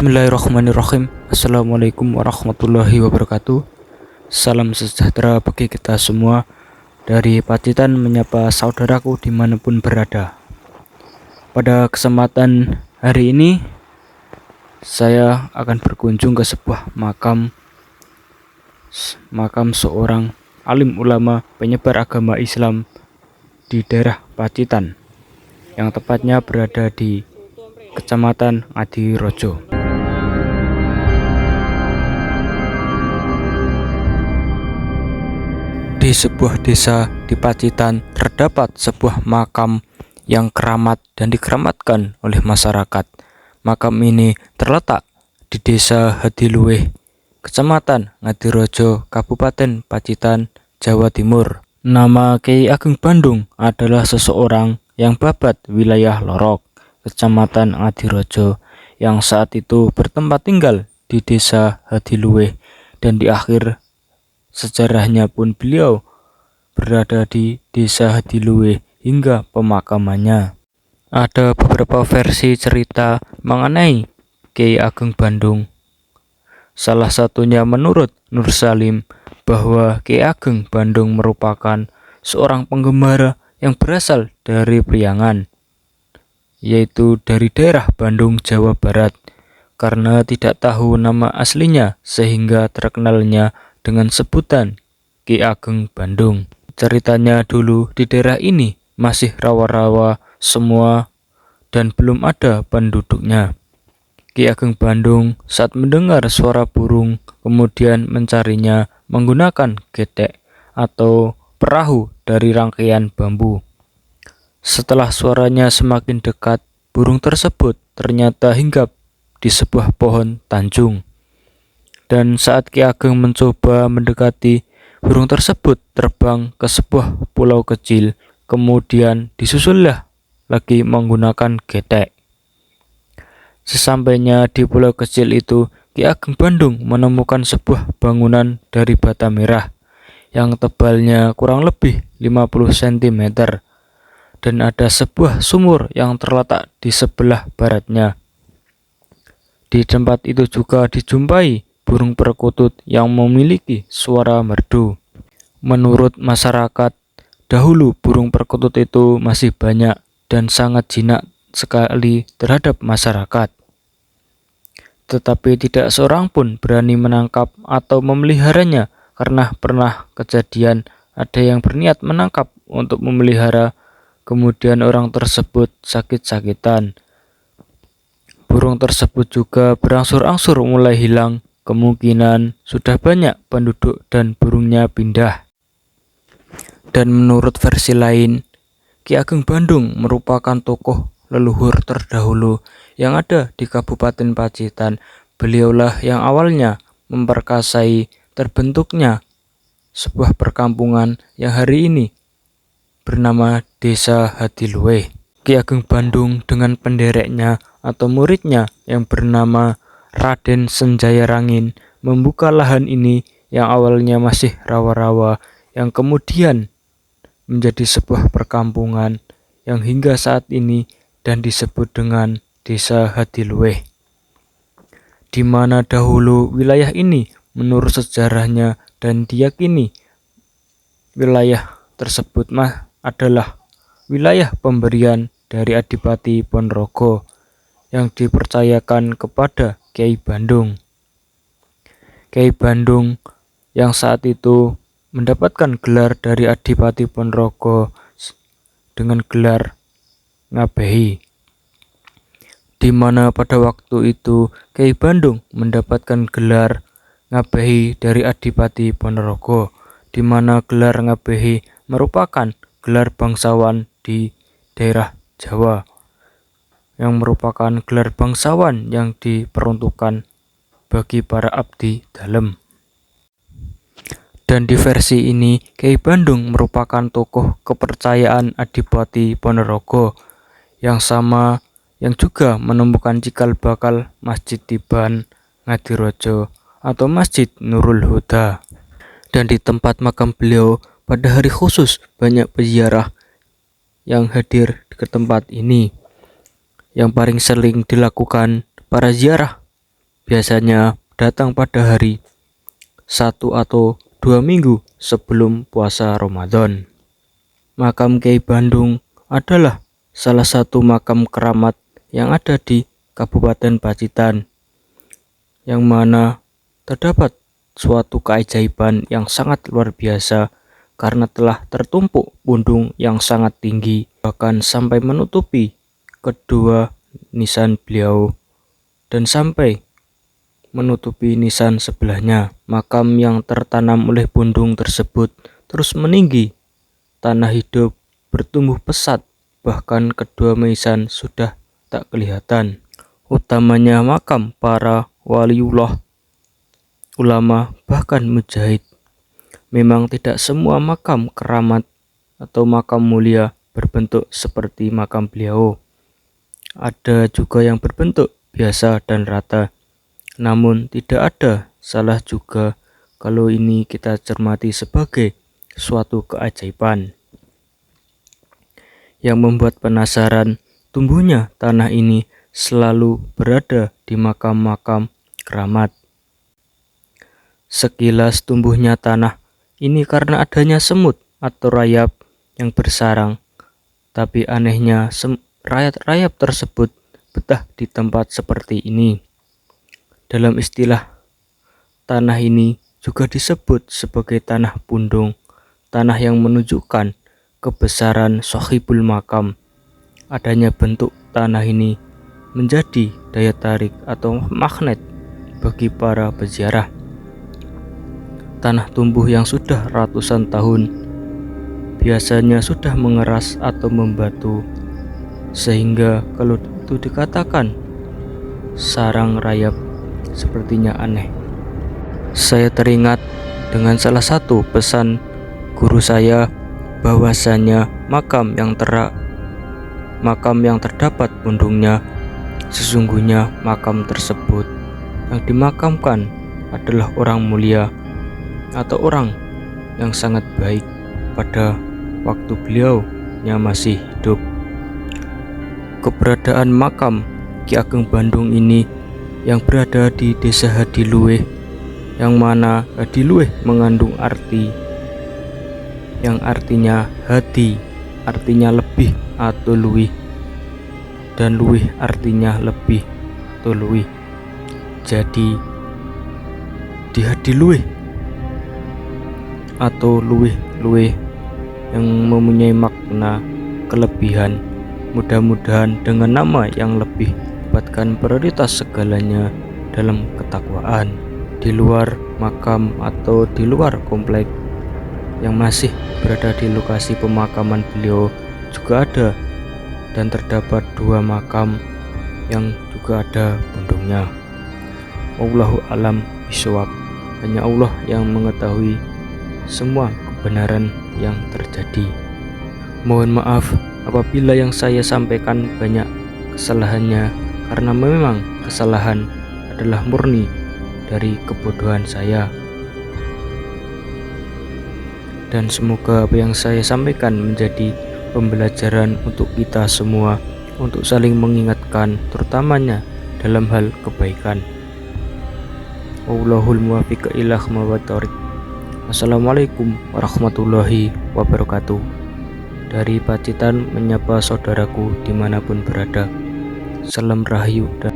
Bismillahirrahmanirrahim. Assalamualaikum warahmatullahi wabarakatuh. Salam sejahtera bagi kita semua. Dari Pacitan menyapa saudaraku dimanapun berada. Pada kesempatan hari ini saya akan berkunjung ke sebuah makam seorang alim ulama penyebar agama Islam di daerah Pacitan, yang tepatnya berada di Kecamatan Ngadirojo. Di sebuah desa di Pacitan terdapat sebuah makam yang keramat dan dikeramatkan oleh masyarakat. Makam ini terletak di Desa Hadiluweh, Kecamatan Ngadirojo, Kabupaten Pacitan, Jawa Timur. Nama Kyai Ageng Bandung adalah seseorang yang babat wilayah Lorok, Kecamatan Ngadirojo, yang saat itu bertempat tinggal di Desa Hadiluweh, dan di akhir sejarahnya pun beliau berada di Desa Hadiluweh hingga pemakamannya. Ada beberapa versi cerita mengenai Kyai Ageng Bandung. Salah satunya menurut Nur Salim bahwa Kyai Ageng Bandung merupakan seorang penggembara yang berasal dari Priangan, yaitu dari daerah Bandung, Jawa Barat. Karena tidak tahu nama aslinya sehingga terkenalnya dengan sebutan Kyai Ageng Bandung. Ceritanya dulu di daerah ini masih rawa-rawa semua dan belum ada penduduknya. Kyai Ageng Bandung saat mendengar suara burung kemudian mencarinya menggunakan getek atau perahu dari rangkaian bambu. Setelah suaranya semakin dekat, burung tersebut ternyata hinggap di sebuah pohon tanjung. Dan saat Kyai Ageng mencoba mendekati, burung tersebut terbang ke sebuah pulau kecil, kemudian disusullah lagi menggunakan getek. Sesampainya di pulau kecil itu, Kyai Ageng Bandung menemukan sebuah bangunan dari bata merah yang tebalnya kurang lebih 50 cm. Dan ada sebuah sumur yang terletak di sebelah baratnya. Di tempat itu juga dijumpai burung perkutut yang memiliki suara merdu. Menurut masyarakat dahulu, burung perkutut itu masih banyak dan sangat jinak sekali terhadap masyarakat. Tetapi tidak seorang pun berani menangkap atau memeliharanya karena pernah kejadian ada yang berniat menangkap untuk memelihara, kemudian orang tersebut sakit-sakitan. Burung tersebut juga berangsur-angsur mulai hilang, kemungkinan sudah banyak penduduk dan burungnya pindah. Dan menurut versi lain, Kyai Ageng Bandung merupakan tokoh leluhur terdahulu yang ada di Kabupaten Pacitan. Beliaulah yang awalnya memperkasai terbentuknya sebuah perkampungan yang hari ini bernama Desa Hadiluweh. Kyai Ageng Bandung dengan pendereknya atau muridnya yang bernama Raden Senjaya Rangin membuka lahan ini yang awalnya masih rawa-rawa, yang kemudian menjadi sebuah perkampungan yang hingga saat ini dan disebut dengan Desa Hadiluweh, di mana dahulu wilayah ini menurut sejarahnya dan diyakini wilayah tersebut adalah wilayah pemberian dari Adipati Ponorogo yang dipercayakan kepada Kyai Bandung. Kyai Bandung yang saat itu mendapatkan gelar dari Adipati Ponorogo dengan gelar Ngabehi, di mana pada waktu itu Kyai Bandung mendapatkan gelar Ngabehi dari Adipati Ponorogo, di mana gelar Ngabehi merupakan gelar bangsawan di daerah Jawa, yang merupakan gelar bangsawan yang diperuntukkan bagi para abdi dalem. Dan di versi ini, Kyai Bandung merupakan tokoh kepercayaan Adipati Ponorogo yang sama, yang juga menemukan cikal bakal Masjid Tiban Ngadirojo atau Masjid Nurul Huda. Dan di tempat makam beliau pada hari khusus banyak peziarah yang hadir ke tempat ini. Yang paling sering dilakukan para ziarah biasanya datang pada hari 1 atau 2 minggu sebelum puasa Ramadan. Makam Kyai Bandung adalah salah satu makam keramat yang ada di Kabupaten Pacitan, yang mana terdapat suatu keajaiban yang sangat luar biasa karena telah tertumpuk pundung yang sangat tinggi, bahkan sampai menutupi kedua nisan beliau dan sampai menutupi nisan sebelahnya. Makam yang tertanam oleh pundung tersebut terus meninggi, tanah hidup bertumbuh pesat, bahkan kedua nisan sudah tak kelihatan. Utamanya makam para waliullah, ulama, bahkan mujahid. Memang tidak semua makam keramat atau makam mulia berbentuk seperti makam beliau. Ada juga yang berbentuk biasa dan rata. Namun tidak ada salah juga kalau ini kita cermati sebagai suatu keajaiban yang membuat penasaran tumbuhnya tanah ini selalu berada di makam-makam keramat. Sekilas tumbuhnya tanah ini karena adanya semut atau rayap yang bersarang, tapi anehnya rayap-rayap tersebut betah di tempat seperti ini. Dalam istilah, tanah ini juga disebut sebagai tanah pundung, tanah yang menunjukkan kebesaran sahibul makam. Adanya bentuk tanah ini menjadi daya tarik atau magnet bagi para peziarah. Tanah tumbuh yang sudah ratusan tahun biasanya sudah mengeras atau membatu, sehingga kalau itu dikatakan sarang rayap sepertinya aneh. Saya teringat dengan salah satu pesan guru saya bahwasanya makam yang terdapat pundungnya, sesungguhnya makam tersebut yang dimakamkan adalah orang mulia atau orang yang sangat baik pada waktu beliaunya masih hidup. Keberadaan makam Ki Ageng Bandung ini yang berada di Desa Hadiluwih, yang mana Hadiluwih mengandung arti yang artinya hadi, artinya lebih atau luwih, dan luwih artinya lebih atau luwih. Jadi di Hadiluwih atau luwih-luwih yang mempunyai makna kelebihan, mudah-mudahan dengan nama yang lebih dapatkan prioritas segalanya dalam ketakwaan. Di luar makam atau di luar komplek yang masih berada di lokasi pemakaman beliau juga ada dan terdapat 2 makam yang juga ada pundungnya. Wallahu alam bishawab. Hanya Allah yang mengetahui semua kebenaran yang terjadi. Mohon maaf apabila yang saya sampaikan banyak kesalahannya, karena memang kesalahan adalah murni dari kebodohan saya. Dan semoga apa yang saya sampaikan menjadi pembelajaran untuk kita semua, untuk saling mengingatkan, terutamanya dalam hal kebaikan. Wallahul muwaffiq ila aqwamit thoriq. Assalamualaikum warahmatullahi wabarakatuh. Dari Pacitan menyapa saudaraku dimanapun berada. Salam rahayu dan